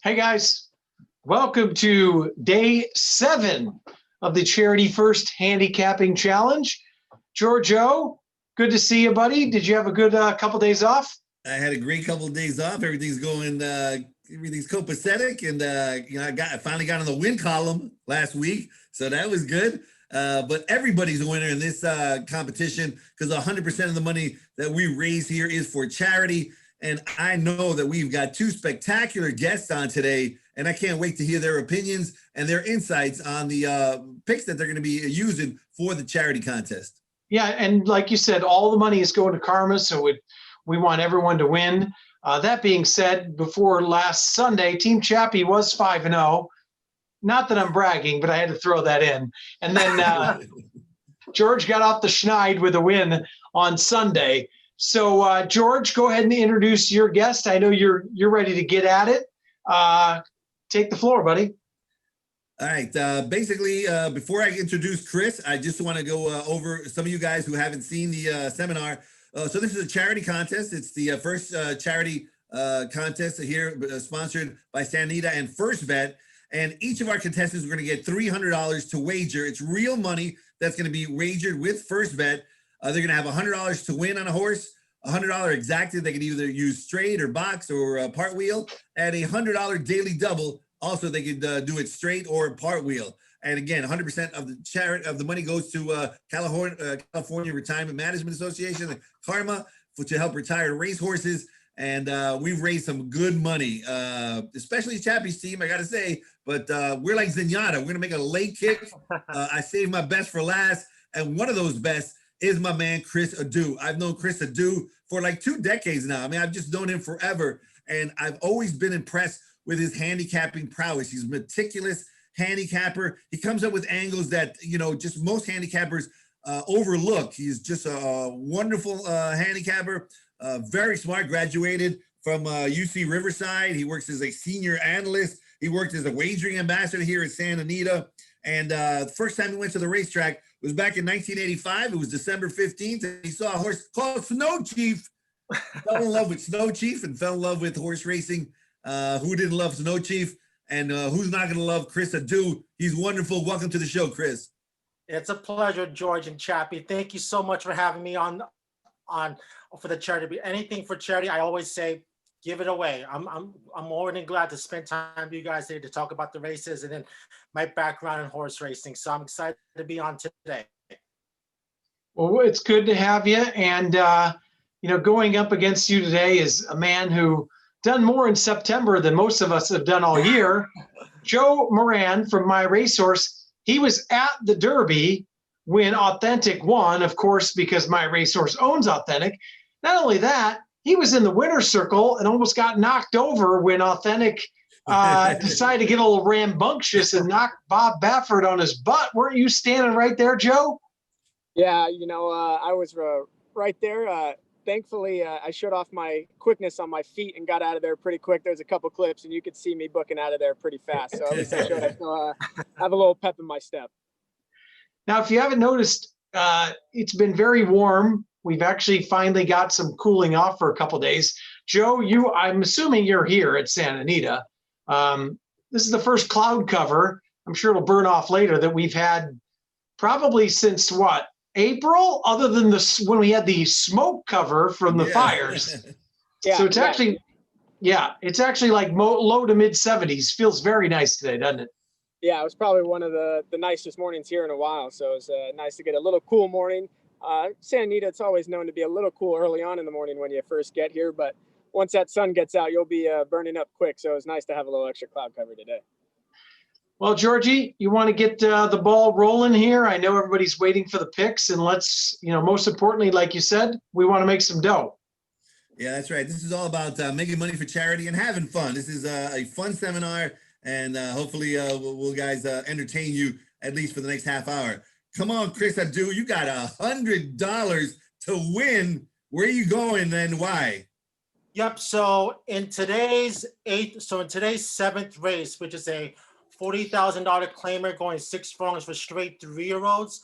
Hey guys, welcome to day 7 of the Charity First Handicapping Challenge. Giorgio, good to see you, buddy. Did you have a good couple days off? I had a great couple of days off. Everything's going, everything's copacetic, and I finally got on the win column last week, so that was good. But everybody's a winner in this competition because 100% of the money that we raise here is for charity. And I know that we've got two spectacular guests on today, and I can't wait to hear their opinions and their insights on the picks that they're going to be using for the charity contest. Yeah, and like you said, all the money is going to Karma, so we want everyone to win. That being said, before last Sunday, Team Chappie was 5-0. Not that I'm bragging, but I had to throw that in. And then George got off the schneid with a win on Sunday. So, George, go ahead and introduce your guest. I know you're ready to get at it. Take the floor, buddy. All right. Basically, before I introduce Chris, I just want to go over some of you guys who haven't seen the seminar. So this is a charity contest. It's the first charity contest here, sponsored by Sanita and First Bet. And each of our contestants are going to get $300 to wager. It's real money that's going to be wagered with First Bet. They're going to have $100 to win on a horse, $100 exacted. They can either use straight or box or part wheel, and a $100 daily double. Also, they could do it straight or part wheel. And again, 100% of the charity of the money goes to California Retirement Management Association, the Karma, to help retired racehorses. And we've raised some good money, especially Chappie's team, I got to say. But we're like Zenyatta. We're going to make a late kick. I saved my best for last. And one of those best is my man, Chris Adu. I've known Chris Adu for like 2 decades now. I mean, I've just known him forever. And I've always been impressed with his handicapping prowess. He's a meticulous handicapper. He comes up with angles that, just most handicappers overlook. He's just a wonderful handicapper, very smart, graduated from UC Riverside. He works as a senior analyst. He worked as a wagering ambassador here at Santa Anita. And the first time he went to the racetrack was back in 1985. It was December 15th. And he saw a horse called Snow Chief. Fell in love with Snow Chief and fell in love with horse racing. Who didn't love Snow Chief? And who's not going to love Chris Adu? He's wonderful. Welcome to the show, Chris. It's a pleasure, George and Chappie. Thank you so much for having me on for the charity. Anything for charity, I always say, give it away. I'm more than glad to spend time with you guys here to talk about the races and then my background in horse racing. So I'm excited to be on today. Well, it's good to have you. And, going up against you today is a man who done more in September than most of us have done all year. Joe Moran from My Racehorse. He was at the Derby when Authentic won, of course, because My Racehorse owns Authentic. Not only that, he was in the winner's circle and almost got knocked over when Authentic decided to get a little rambunctious and knock Bob Baffert on his butt. Weren't you standing right there, Joe? Yeah, I was right there. Thankfully, I showed off my quickness on my feet and got out of there pretty quick. There's a couple clips, and you could see me booking out of there pretty fast. So at least I showed I have a little pep in my step. Now, if you haven't noticed, it's been very warm. We've actually finally got some cooling off for a couple of days. Joe, I'm assuming you're here at Santa Anita. This is the first cloud cover. I'm sure it'll burn off later that we've had probably since what? April, other than when we had the smoke cover from the fires. So it's actually like low to mid 70s. Feels very nice today, doesn't it? Yeah, it was probably one of the nicest mornings here in a while. So it was nice to get a little cool morning. Santa Anita, it's always known to be a little cool early on in the morning when you first get here. But once that sun gets out, you'll be burning up quick. So it was nice to have a little extra cloud cover today. Well, Georgie, you want to get the ball rolling here? I know everybody's waiting for the picks, and let's, most importantly, like you said, we want to make some dough. Yeah, that's right. This is all about making money for charity and having fun. This is a fun seminar, and hopefully we'll guys entertain you at least for the next half hour. Come on, Chris Adu, you got $100 to win. Where are you going and why? Yep. So in today's 7th race, which is a $40,000 claimer going 6 furlongs for straight 3-year-olds.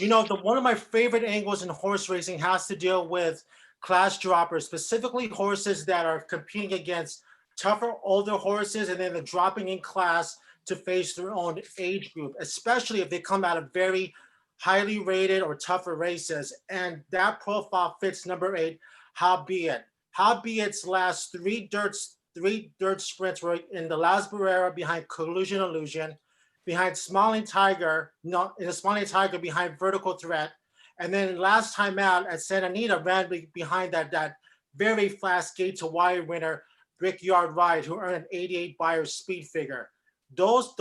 One of my favorite angles in horse racing has to deal with class droppers, specifically horses that are competing against tougher older horses, and then they're dropping in class to face their own age group, especially if they come out of very highly rated or tougher races. And that profile fits number 8, Howbeit. Howbeit's last three dirt sprints were in the Las Barrera behind Collusion Illusion, behind Smiling Tiger, no, in the Smiling Tiger behind Vertical Threat, and then last time out at Santa Anita ran behind that very fast gate to wire winner Brickyard Ride, who earned an 88 Buyers speed figure. Those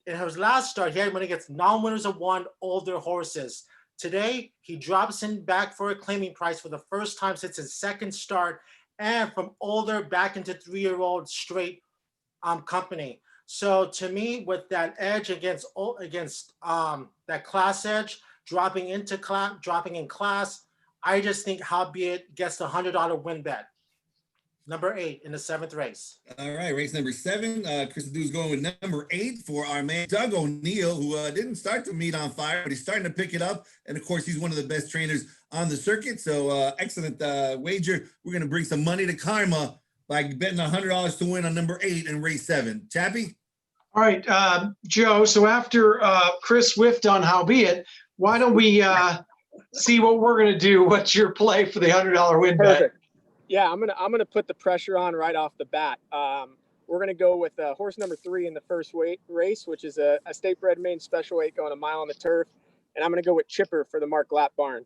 in his last start, he had when he gets non-winners of 1 older horses. Today, he drops in back for a claiming price for the first time since his second start, and from older back into 3-year-old straight company. So to me, with that edge against that class edge, dropping in class, I just think Howbeit gets the $100 win bet. Number 8 in the 7th race. All right, race number 7. Chris Dude's going with number 8 for our man Doug O'Neill, who didn't start the meet on fire, but he's starting to pick it up. And of course, he's one of the best trainers on the circuit. So excellent wager. We're going to bring some money to Karma by betting $100 to win on number 8 in race 7. Chappie? All right, Joe. So after Chris whiffed on Howbeit, why don't we see what we're going to do? What's your play for the $100 win bet? Perfect. Yeah, I'm gonna put the pressure on right off the bat. We're gonna go with horse number 3 in the first race, which is a state bred main special weight going a mile on the turf, and I'm gonna go with Chipper for the Mark Glatt barn.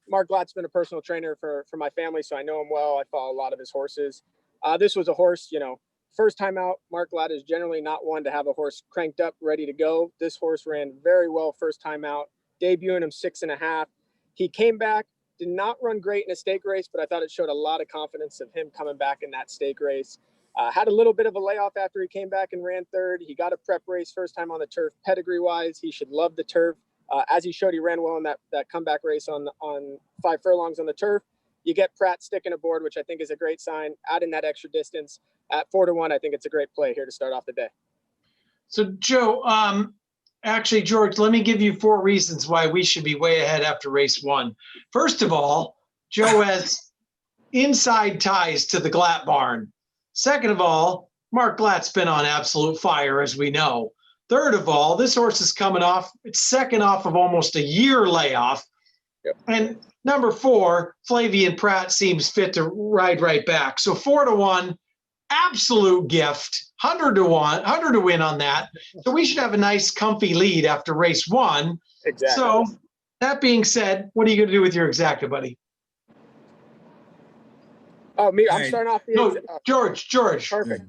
Mark Glatt's been a personal trainer for my family, so I know him well. I follow a lot of his horses. This was a horse, first time out. Mark Glatt is generally not one to have a horse cranked up, ready to go. This horse ran very well first time out, debuting him 6.5. He came back. Did not run great in a stake race, but I thought it showed a lot of confidence of him coming back in that stake race. Had a little bit of a layoff after he came back and ran 3rd. He got a prep race first time on the turf. Pedigree-wise, he should love the turf. As he showed, he ran well in that comeback race on 5 furlongs on the turf. You get Pratt sticking aboard, which I think is a great sign. Adding that extra distance at 4-1, I think it's a great play here to start off the day. So, Joe, actually, George, let me give you 4 reasons why we should be way ahead after race 1. First of all, Joe has inside ties to the Glatt barn. Second of all, Mark Glatt's been on absolute fire, as we know. Third of all, this horse is coming off, it's second off of almost a year layoff. Yep. And number 4, Flavian Pratt seems fit to ride right back. So 4-1, absolute gift. 100 to win on that. So we should have a nice comfy lead after race 1. Exactly. So that being said, what are you going to do with your exacta, buddy? Oh, me, I'm All right. starting off the No, George. Perfect.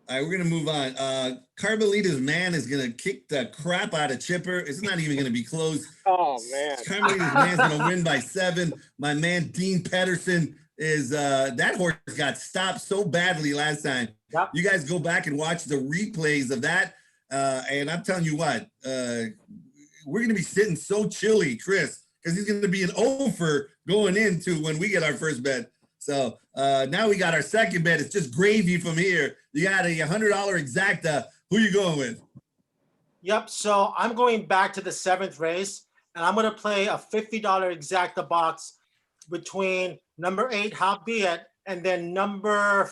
All right, we're going to move on. Carmelita's man is going to kick the crap out of Chipper. It's not even going to be close. Oh, man. Carmelita's man's going to win by 7. My man, Dean Pedersen, is that horse got stopped so badly last time. Yep. You guys go back and watch the replays of that. And I'm telling you what, we're going to be sitting so chilly, Chris, because he's going to be an over going into when we get our first bet. So now we got our second bet. It's just gravy from here. You got a $100 exacta. Who you going with? Yep. So I'm going back to the 7th race, and I'm going to play a $50 exacta box between number 8, Howbeit, and then number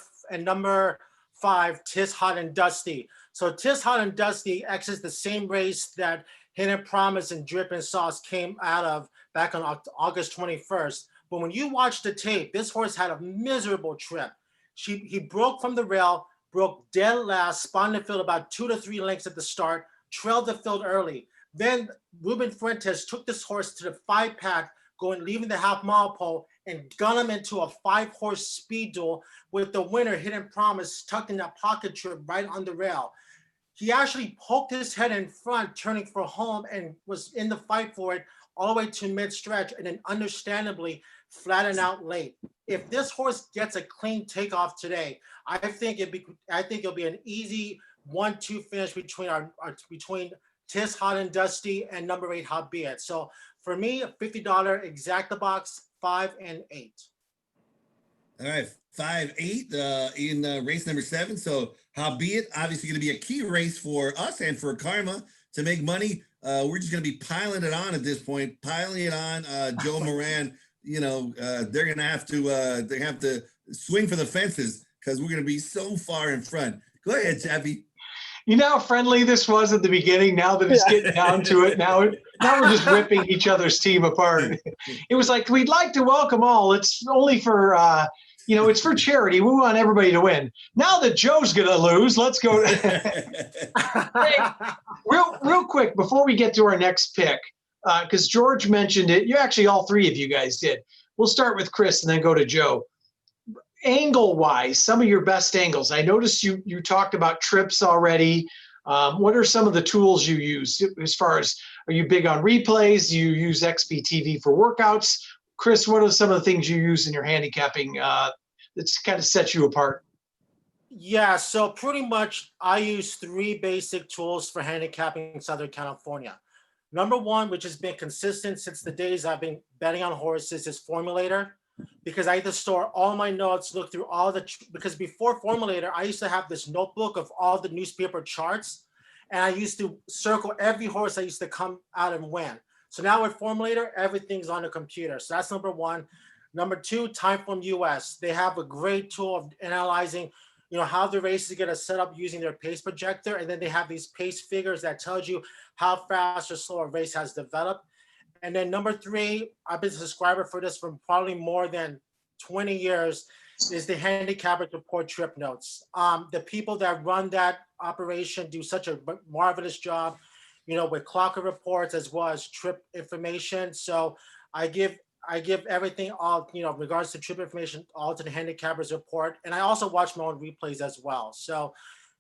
5, Tis Hot and Dusty. So Tis Hot and Dusty exits the same race that Hidden Promise and Drip and Sauce came out of back on August 21st. But when you watch the tape, this horse had a miserable trip. He broke from the rail, broke dead last, spun the field about 2 to 3 lengths at the start, trailed the field early. Then Ruben Fuentes took this horse to the 5-pack, leaving the half-mile pole, and gun him into a 5-horse speed duel with the winner, Hidden Promise, tucked in that pocket trip right on the rail. He actually poked his head in front, turning for home, and was in the fight for it all the way to mid-stretch, and then understandably flattened out late. If this horse gets a clean takeoff today, I think it'll be an easy 1-2 finish between Tis Hot and Dusty and number 8 Howbeit. So for me, a $50 exacta box, 5 and 8. All right, 5-8 in race number 7. So Howbeit, obviously going to be a key race for us and for Karma to make money. We're just going to be piling it on at this point, piling it on. Joe Moran, they're going to have to swing for the fences because we're going to be so far in front. Go ahead, Chappie. You know how friendly this was at the beginning. Now that it's getting down to it, now we're just ripping each other's team apart. It was like, we'd like to welcome all. It's only for it's for charity. We want everybody to win. Now that Joe's gonna lose, let's go. Hey, real quick before we get to our next pick, because George mentioned it. You actually, all three of you guys did. We'll start with Chris and then go to Joe. Angle wise, some of your best angles. I noticed you talked about trips already. What are some of the tools you use as far as, are you big on replays? Do you use XPTV for workouts? Chris, what are some of the things you use in your handicapping that's kind of sets you apart? Yeah, so pretty much I use three basic tools for handicapping in Southern California. Number one, which has been consistent since the days I've been betting on horses, is Formulator. Because I had to store all my notes, look through all because before Formulator, I used to have this notebook of all the newspaper charts, and I used to circle every horse I used to come out and win. So now with Formulator, everything's on the computer. So that's number one. Number two, Timeform US. They have a great tool of analyzing, how the race is going to set up using their pace projector, and then they have these pace figures that tells you how fast or slow a race has developed. And then number three, I've been a subscriber for this for probably more than 20 years, is the Handicappers Report trip notes. The people that run that operation do such a marvelous job, with clocker reports as well as trip information. So I give everything all, regards to trip information, all to the Handicappers Report. And I also watch my own replays as well. So,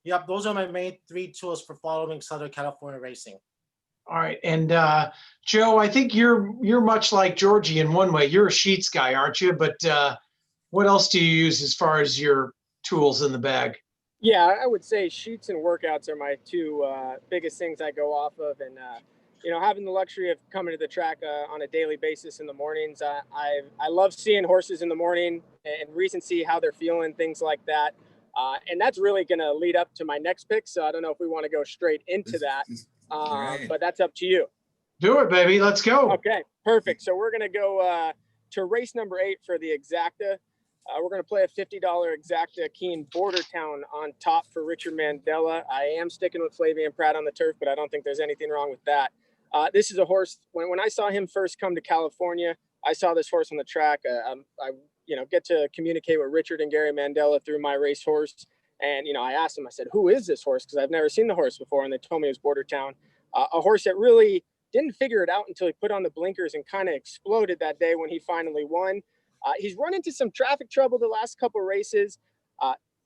yep, those are my main three tools for following Southern California racing. All right, and Joe, I think you're much like Georgie in one way. You're a sheets guy, aren't you? But what else do you use as far as your tools in the bag? Yeah, I would say sheets and workouts are my two biggest things I go off of. And, having the luxury of coming to the track on a daily basis in the mornings, I love seeing horses in the morning and recency, how they're feeling, things like that. And that's really going to lead up to my next pick. So I don't know if we want to go straight into that, right. but that's up to you. Do it, baby. Let's go. Okay, perfect. So we're going to go to race number 8 for the Exacta. We're going to play a $50 Exacta Keen Border Town on top for Richard Mandella. I am sticking with Flavian Pratt on the turf, but I don't think there's anything wrong with that. This is a horse, when I saw him first come to California, I saw this horse on the track. I get to communicate with Richard and Gary Mandella through my race horse. And, I asked him, I said, who is this horse? Because I've never seen the horse before. And they told me it was Border Town. A horse that really didn't figure it out until he put on the blinkers and kind of exploded that day when he finally won. He's run into some traffic trouble the last couple of races.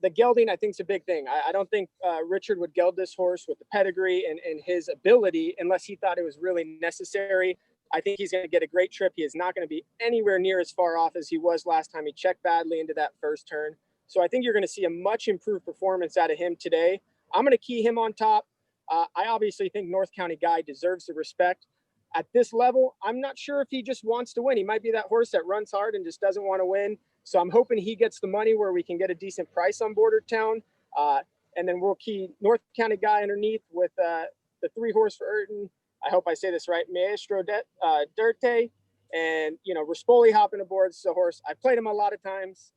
The gelding, I think, is a big thing. I don't think Richard would geld this horse with the pedigree and his ability unless he thought it was really necessary. I think he's going to get a great trip. He is not going to be anywhere near as far off as he was last time. He checked badly into that first turn. So I think you're going to see a much improved performance out of him today. I'm going to key him on top. I obviously think North County Guy deserves the respect. At this level, I'm not sure if he just wants to win. He might be that horse that runs hard and just doesn't want to win. So I'm hoping he gets the money where we can get a decent price on Border Town. And then we'll key North County Guy underneath with the 3-horse for Urton. I hope I say this right. Maestro Derte and, Rispoli hopping aboard. So horse, I've played him a lot of times.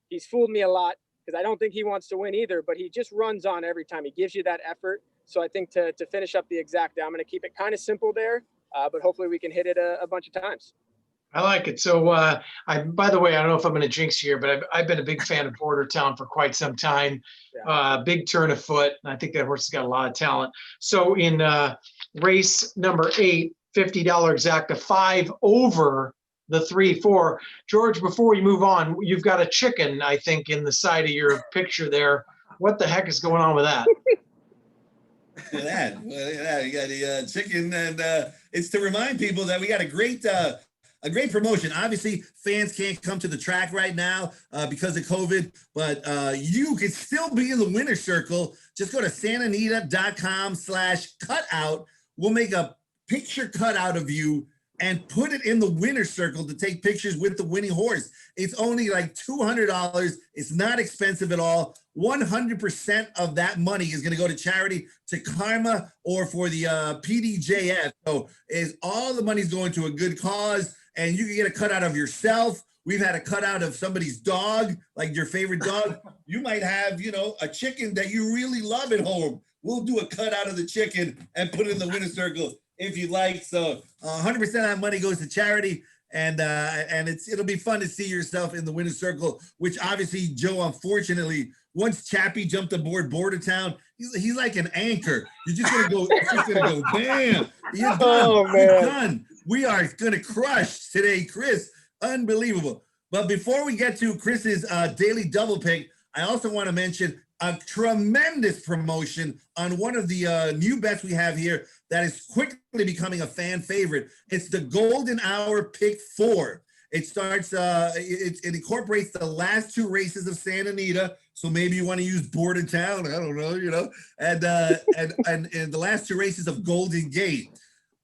He's fooled me a lot because I don't think he wants to win either, but he just runs on every time. He gives you that effort. So I think to finish up the Exacta, I'm going to keep it kind of simple there, but hopefully we can hit it a bunch of times. I like it. So by the way, I don't know if I'm going to jinx here, but I've been a big fan of Border Town for quite some time. Yeah. Big turn of foot. And I think that horse has got a lot of talent. So in race number 8, $50 Exacta, 5 over the 3-4. George, before we move on, you've got a chicken, I think, in the side of your picture there. What the heck is going on with that? Look at that. Well, look at that. You got the chicken, and it's to remind people that we got a great promotion. Obviously, fans can't come to the track right now because of COVID, but you can still be in the winner's circle. Just go to santanita.com/cutout. We'll make a picture cutout of you and put it in the winner's circle to take pictures with the winning horse. It's only like $200. It's not expensive at all. 100% of that money is going to go to charity, to Karma, or for the PDJF. So all the money's going to a good cause, and you can get a cutout of yourself We've had a cutout of somebody's dog, like your favorite dog. You might have, you know, a chicken that you really love at home. We'll do a cutout of the chicken and put it in the winner's circle if you like. So 100% of that money goes to charity. And it'll be fun to see yourself in the winner's circle, which obviously, Joe, unfortunately, once Chappie jumped aboard Bordertown, he's like an anchor. You're just gonna go, it's just gonna go, bam, you're done. Oh, You're man. done. We are gonna crush today, Chris. Unbelievable. But before we get to Chris's daily double pick, I also want to mention a tremendous promotion on one of the new bets we have here that is quickly becoming a fan favorite. It's the Golden Hour Pick 4. It starts, it incorporates the last two races of Santa Anita. So maybe you want to use Bordertown, I don't know, you know, and the last two races of Golden Gate.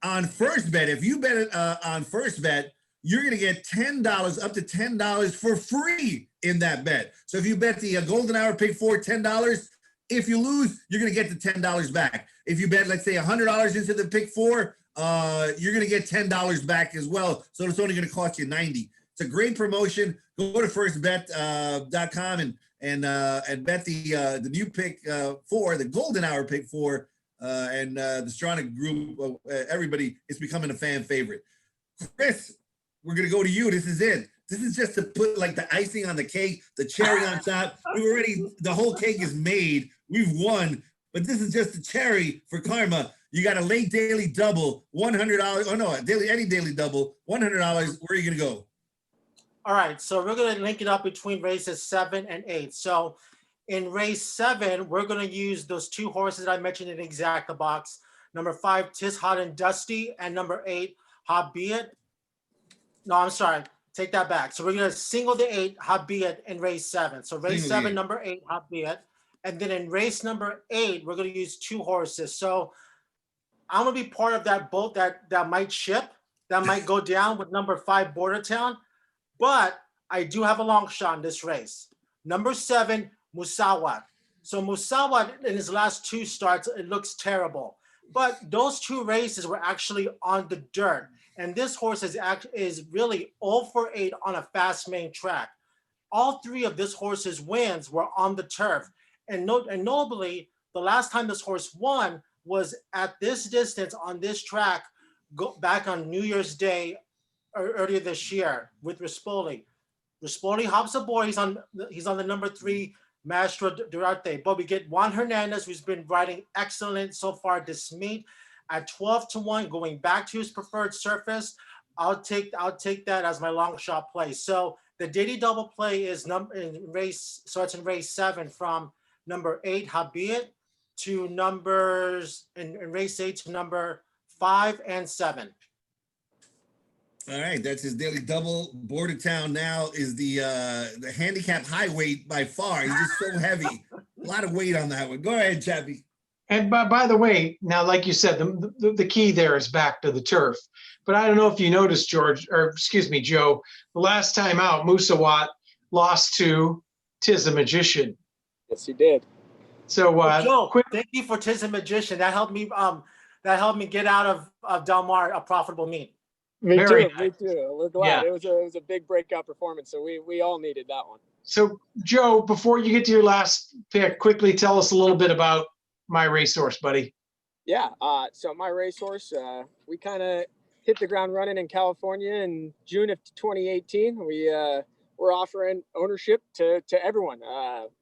On first bet, if you bet it on first bet, you're going to get $10, up to $10 for free in that bet. So if you bet the Golden Hour Pick 4, $10, if you lose, you're going to get the $10 back. If you bet, let's say $100 into the Pick 4, you're going to get $10 back as well. So it's only going to cost you $90. It's a great promotion. Go to firstbet.com and bet the new Pick 4, the Golden Hour Pick 4, and the Stronach group, everybody is becoming a fan favorite. Chris, we're going to go to you. This is it. This is just to put like the icing on the cake, the cherry on top. The whole cake is made. We've won, but this is just the cherry for karma. You got a late daily double, $100. Oh no, any daily double, $100. Where are you going to go? All right, so we're going to link it up between races 7 and 8. So in race 7, we're going to use those two horses that I mentioned in the exacta box. Number 5, Tis Hot and Dusty, and number 8, Howbeit. No, I'm sorry. Take that back. So we're going to single the 8, Howbeit, in race 7. So race 7, number 8, Howbeit. And then in race number 8, we're going to use two horses. So I'm going to be part of that boat that might ship, that might go down with number 5, Bordertown. But I do have a long shot in this race. Number 7, Musawat. So Musawat, in his last 2 starts, it looks terrible. But those 2 races were actually on the dirt. And this horse is really 0 for 8 on a fast main track. All 3 of this horse's wins were on the turf. And notably, the last time this horse won was at this distance on this track, back on New Year's Day earlier this year with Rispoli. Rispoli hops aboard. He's on the number 3 Maestro Durarte. But we get Juan Hernandez, who's been riding excellent so far this meet, at 12-1, going back to his preferred surface. I'll take that as my long shot play. So the daily double play is in race 7 from number 8, Howbeit, to numbers in race 8 to number 5 and 7. All right, that's his daily double. Bordertown now is the handicap high weight by far. He's just so heavy. A lot of weight on that one. Go ahead, Chappie. And by the way, now, like you said, the key there is back to the turf. But I don't know if you noticed, Joe, the last time out, Musawat lost to Tis the Magician. Yes, he did. So Joe, thank you for Tis the Magician. That helped me get out of Del Mar a profitable meet. Me Very too. Me too. We're glad. Yeah. It was a big breakout performance. So we all needed that one. So Joe, before you get to your last pick, quickly tell us a little bit about My Racehorse, buddy. Yeah. So My Racehorse, we kind of hit the ground running in California in June of 2018. We're offering ownership to everyone.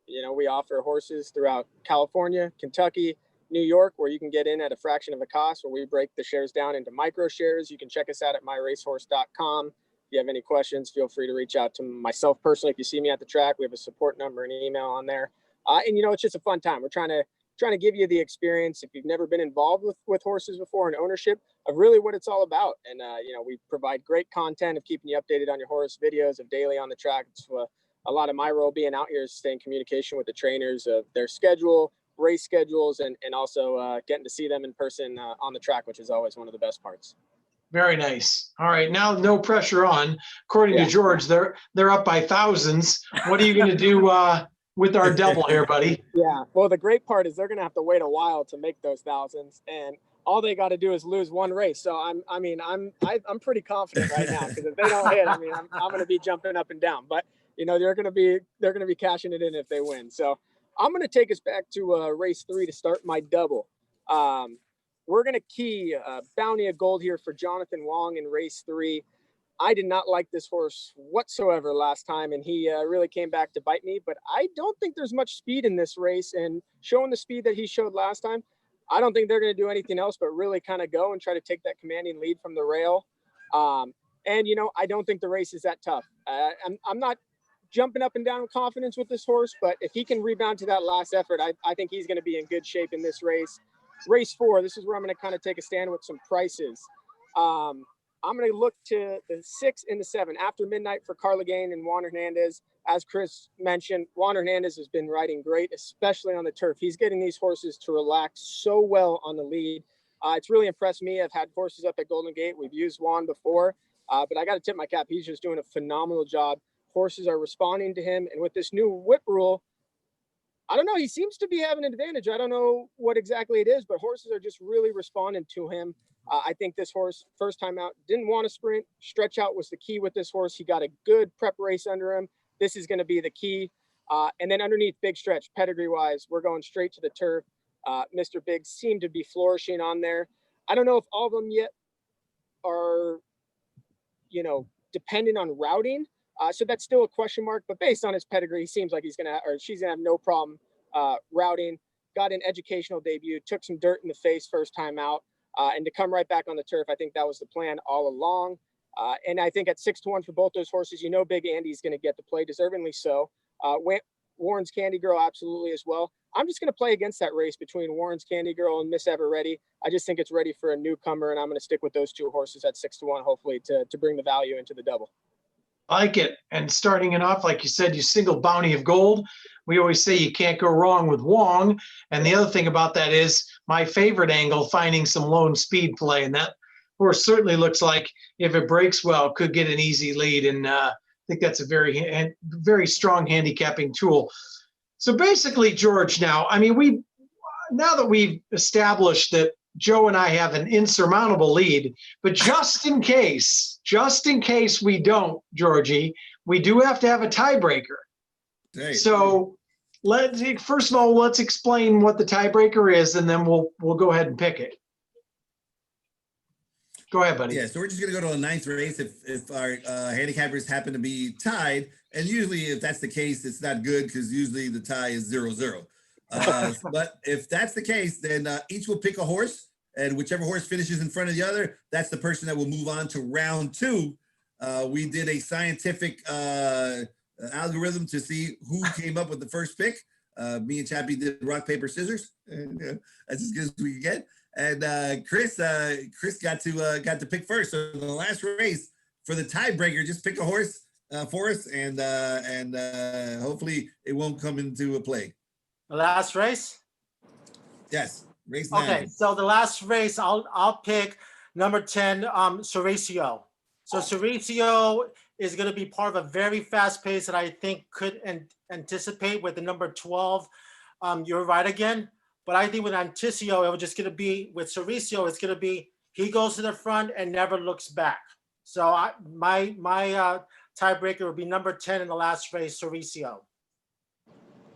We offer horses throughout California, Kentucky, New York, where you can get in at a fraction of the cost, where we break the shares down into micro shares. You can check us out at myracehorse.com. If you have any questions, feel free to reach out to myself personally. If you see me at the track, we have a support number and email on there. And it's just a fun time. We're trying to give you the experience, if you've never been involved with horses before, and ownership of really what it's all about. And we provide great content of keeping you updated on your horse, videos of daily on the track. It's a lot of my role being out here is staying in communication with the trainers of their schedule, race schedules, and also getting to see them in person on the track, which is always one of the best parts. Very nice. All right, now no pressure on. According to George, they're up by thousands. What are you going to do with our double here, buddy? Yeah. Well, the great part is they're going to have to wait a while to make those thousands, and all they got to do is lose one race. So I'm pretty confident right now, because if they don't hit, I'm going to be jumping up and down. But they're going to be cashing it in if they win. So I'm going to take us back to race 3 to start my double. We're going to key Bounty of Gold here for Jonathan Wong in race 3. I did not like this horse whatsoever last time, and he really came back to bite me. But I don't think there's much speed in this race, and showing the speed that he showed last time, I don't think they're going to do anything else but really kind of go and try to take that commanding lead from the rail. I don't think the race is that tough. I'm not jumping up and down with confidence with this horse, but if he can rebound to that last effort, I think he's going to be in good shape in this race. Race 4, this is where I'm going to kind of take a stand with some prices. I'm going to look to the 6 and the 7 After Midnight for Carla Gain and Juan Hernandez. As Chris mentioned, Juan Hernandez has been riding great, especially on the turf. He's getting these horses to relax so well on the lead. It's really impressed me. I've had horses up at Golden Gate. We've used Juan before, but I got to tip my cap. He's just doing a phenomenal job. Horses are responding to him. And with this new whip rule, I don't know, he seems to be having an advantage. I don't know what exactly it is, but horses are just really responding to him. I think this horse, first time out, didn't want to sprint. Stretch out was the key with this horse. He got a good prep race under him. This is going to be the key. And then underneath Big Stretch, pedigree-wise, we're going straight to the turf. Mr. Big seemed to be flourishing on there. I don't know if all of them yet are, dependent on routing. So that's still a question mark. But based on his pedigree, he seems like she's going to have no problem routing. Got an educational debut, took some dirt in the face first time out. And to come right back on the turf, I think that was the plan all along. And I think at 6-1 for both those horses, Big Andy's going to get the play, deservingly so. Warren's Candy Girl, absolutely as well. I'm just going to play against that race between Warren's Candy Girl and Miss Ever Ready. I just think it's ready for a newcomer, and I'm going to stick with those 2 horses at 6-1, hopefully, to bring the value into the double. I like it. And starting it off, like you said, you single Bounty of Gold. We always say you can't go wrong with Wong. And the other thing about that is my favorite angle, finding some lone speed play. And that horse certainly looks like, if it breaks well, could get an easy lead. And I think that's a very, very strong handicapping tool. So basically, George, now that we've established that Joe and I have an insurmountable lead, but just in case we don't, Georgie, we do have to have a tiebreaker. Hey. So first of all, let's explain what the tiebreaker is, and then we'll go ahead and pick it. Go ahead, buddy. Yeah, so we're just going to go to a 9th race if our handicappers happen to be tied. And usually if that's the case, it's not good, because usually the tie is 0-0. But if that's the case, then each will pick a horse, and whichever horse finishes in front of the other, that's the person that will move on to round 2. We did a scientific algorithm to see who came up with the first pick. Me and Chappie did rock, paper, scissors. And, that's as good as we could get. And Chris got to pick first. So in the last race for the tiebreaker, just pick a horse for us, and hopefully it won't come into a play. The last race? Yes, race 9. Okay, so the last race, I'll pick number 10, Cericio. So Cericio is going to be part of a very fast pace that I think could anticipate with the number 12. You're right again, but I think with Anticio, it was just going to be, with Cericio, it's going to be, he goes to the front and never looks back. So my tiebreaker would be number 10 in the last race, Cericio.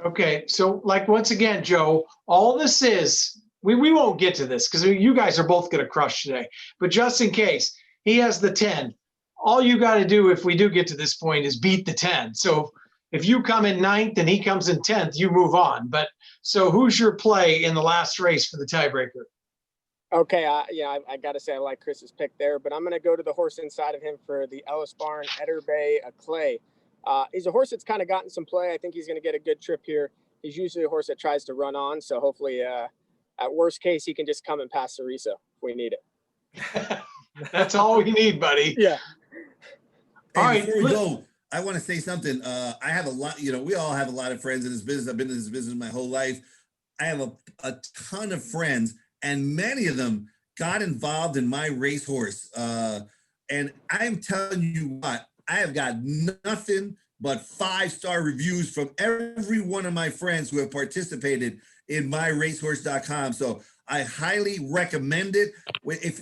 Okay, so once again, Joe, all this is, we won't get to this because you guys are both going to crush today, but just in case, he has the 10. All you got to do, if we do get to this point, is beat the 10. So if you come in 9th and he comes in 10th, you move on. But so who's your play in the last race for the tiebreaker? Okay, I got to say I like Chris's pick there, but I'm going to go to the horse inside of him for the Ellis Barn, Etterbe Clay. He's a horse that's kind of gotten some play. I think he's going to get a good trip here. He's usually a horse that tries to run on, so hopefully, at worst case, he can just come and pass Cericio if we need it. That's all we need, buddy. Yeah. All right, before we go, I want to say something. I have a lot, we all have a lot of friends in this business. I've been in this business my whole life. I have a ton of friends, and many of them got involved in my racehorse. And I'm telling you what, I have got nothing but 5-star reviews from every one of my friends who have participated in myracehorse.com. So I highly recommend it. If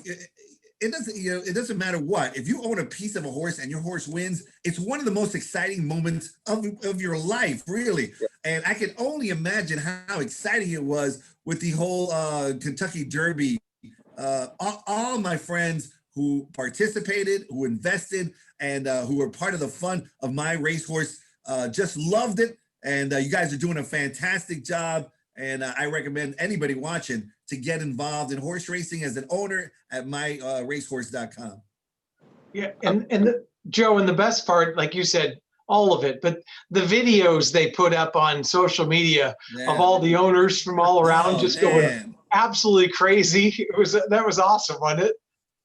it doesn't, it doesn't matter what. If you own a piece of a horse and your horse wins, it's one of the most exciting moments of your life, really. Yeah. And I can only imagine how exciting it was with the whole Kentucky Derby. All my friends who participated, who invested, and who were part of the fun of my racehorse just loved it. And you guys are doing a fantastic job. And I recommend anybody watching to get involved in horse racing as an owner at myracehorse.com. Yeah, and Joe, and the best part, like you said, all of it, but the videos they put up on social media of all the owners from all around just going absolutely crazy. That was awesome, wasn't it?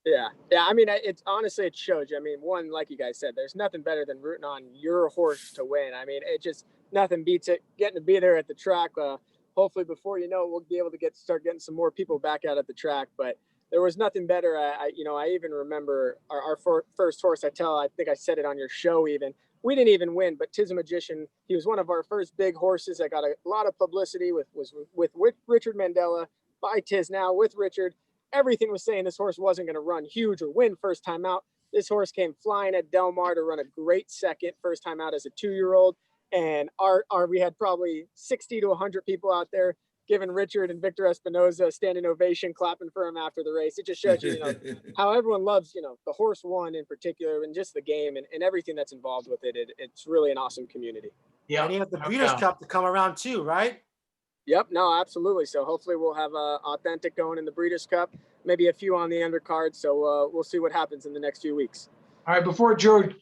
Yeah. I mean, it's honestly, it shows you. I mean, one, like you guys said, there's nothing better than rooting on your horse to win. I mean, it just, nothing beats it. Getting to be there at the track. Hopefully, before you know it, we'll be able to start getting some more people back out at the track. But there was nothing better. I even remember our first horse. I think I said it on your show. Even we didn't even win, but Tiz a Magician. He was one of our first big horses that got a lot of publicity with Richard Mandela, by Tiz now with Richard. Everything was saying this horse wasn't going to run huge or win first time out. This horse came flying at Del Mar to run a great second first time out as a 2-year-old. And we had probably 60 to 100 people out there giving Richard and Victor Espinoza a standing ovation, clapping for him after the race. It just shows you, how everyone loves, the horse one in particular, and just the game and everything that's involved with it. It's really an awesome community. Yeah. And you have the Breeders' Cup to come around too, right? Yep. No, absolutely. So hopefully we'll have Authentic going in the Breeders' Cup, maybe a few on the undercard. So we'll see what happens in the next few weeks. All right, before George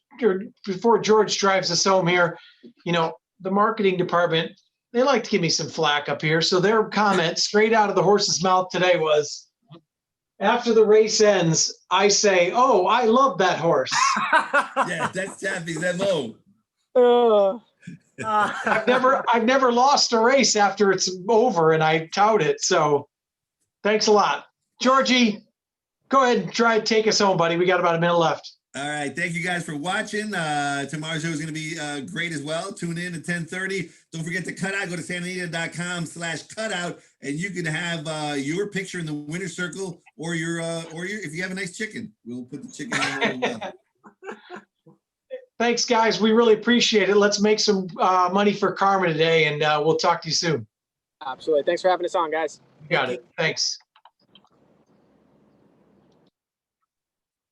drives us home here, the marketing department, they like to give me some flack up here. So their comment straight out of the horse's mouth today was, after the race ends, I say, "Oh, I love that horse." Yeah, that's Chappie's MO. I've never lost a race after it's over and I tout it. So thanks a lot. Georgie, go ahead and take us home, buddy. We got about a minute left. All right. Thank you guys for watching. Tomorrow's show is going to be great as well. Tune in at 10:30. Don't forget to cut out. Go to sananita.com/cutout and you can have your picture in the winner's circle or your if you have a nice chicken, we'll put the chicken in there as well. Thanks, guys. We really appreciate it. Let's make some money for Karma today, and we'll talk to you soon. Absolutely. Thanks for having us on, guys. Got it. Thanks.